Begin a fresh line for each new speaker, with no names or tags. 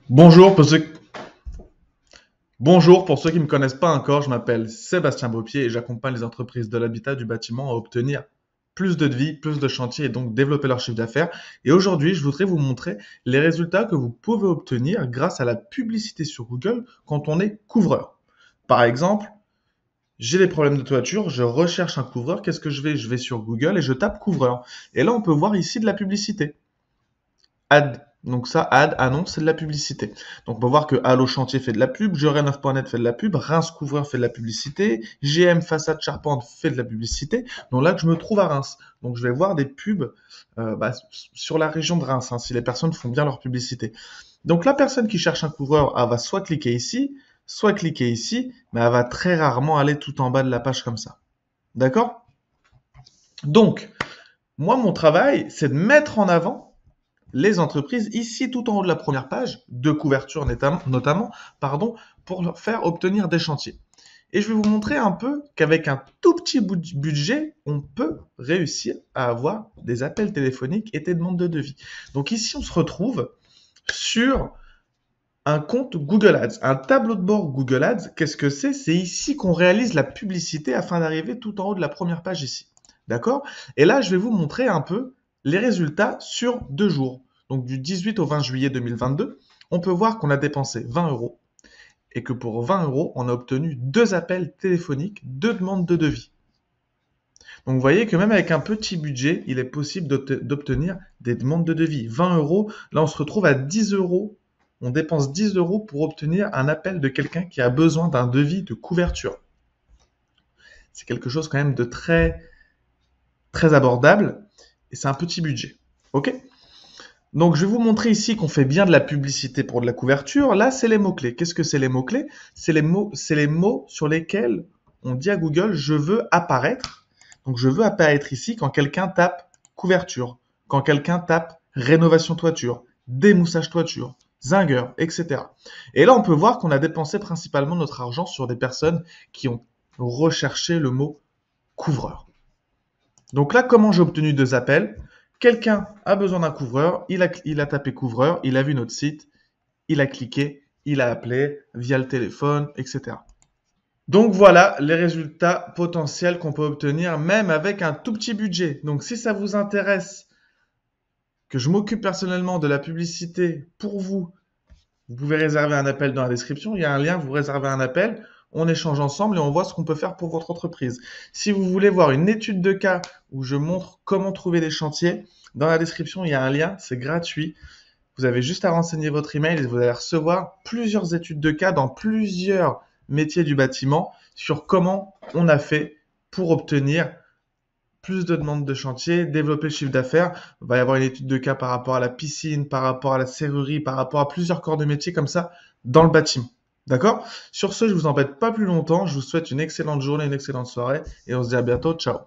Bonjour pour ceux qui ne me connaissent pas encore, je m'appelle Sébastien Beaupied et j'accompagne les entreprises de l'habitat du bâtiment à obtenir plus de devis, plus de chantiers et donc développer leur chiffre d'affaires. Et aujourd'hui, je voudrais vous montrer les résultats que vous pouvez obtenir grâce à la publicité sur Google quand on est couvreur. Par exemple, j'ai des problèmes de toiture, je recherche un couvreur, qu'est-ce que je vais? Je vais sur Google et je tape couvreur. Et là, on peut voir ici de la publicité. Ad. Donc ça, ad, annonce, c'est de la publicité. Donc on peut voir que Allo Chantier fait de la pub, Jerenov.net fait de la pub, Reims Couvreur fait de la publicité, GM Façade Charpente fait de la publicité. Donc là que je me trouve à Reims. Donc je vais voir des pubs sur la région de Reims, hein, si les personnes font bien leur publicité. Donc la personne qui cherche un couvreur, elle va soit cliquer ici, soit cliquer ici, mais elle va très rarement aller tout en bas de la page comme ça. D'accord? Donc, moi, mon travail, c'est de mettre en avant les entreprises ici tout en haut de la première page, de couverture notamment, pour leur faire obtenir des chantiers. Et je vais vous montrer un peu qu'avec un tout petit budget, on peut réussir à avoir des appels téléphoniques et des demandes de devis. Donc ici, on se retrouve sur un compte Google Ads, un tableau de bord Google Ads. Qu'est-ce que c'est? C'est ici qu'on réalise la publicité afin d'arriver tout en haut de la première page ici. D'accord? Et là, je vais vous montrer un peu les résultats sur 2 jours. Donc du 18 au 20 juillet 2022, on peut voir qu'on a dépensé 20 euros et que pour 20 euros, on a obtenu 2 appels téléphoniques, 2 demandes de devis. Donc vous voyez que même avec un petit budget, il est possible d'obtenir des demandes de devis. 20 euros, là on se retrouve à 10 euros. On dépense 10 euros pour obtenir un appel de quelqu'un qui a besoin d'un devis de couverture. C'est quelque chose quand même de très, très abordable et c'est un petit budget. Ok? Donc, je vais vous montrer ici qu'on fait bien de la publicité pour de la couverture. Là, c'est les mots-clés. Qu'est-ce que c'est les mots-clés? C'est les mots sur lesquels on dit à Google, je veux apparaître. Donc, je veux apparaître ici quand quelqu'un tape couverture, quand quelqu'un tape rénovation toiture, démoussage toiture, zinger, etc. Et là, on peut voir qu'on a dépensé principalement notre argent sur des personnes qui ont recherché le mot couvreur. Donc là, comment j'ai obtenu 2 appels? Quelqu'un a besoin d'un couvreur, il a tapé couvreur, il a vu notre site, il a cliqué, il a appelé via le téléphone, etc. Donc voilà les résultats potentiels qu'on peut obtenir même avec un tout petit budget. Donc si ça vous intéresse que je m'occupe personnellement de la publicité pour vous, vous pouvez réserver un appel dans la description. Il y a un lien, vous réservez un appel. On échange ensemble et on voit ce qu'on peut faire pour votre entreprise. Si vous voulez voir une étude de cas où je montre comment trouver des chantiers, dans la description, il y a un lien, c'est gratuit. Vous avez juste à renseigner votre email et vous allez recevoir plusieurs études de cas dans plusieurs métiers du bâtiment sur comment on a fait pour obtenir plus de demandes de chantier, développer le chiffre d'affaires. Il va y avoir une étude de cas par rapport à la piscine, par rapport à la serrurerie, par rapport à plusieurs corps de métier comme ça dans le bâtiment. D'accord? Sur ce, je vous embête pas plus longtemps. Je vous souhaite une excellente journée, une excellente soirée et on se dit à bientôt. Ciao!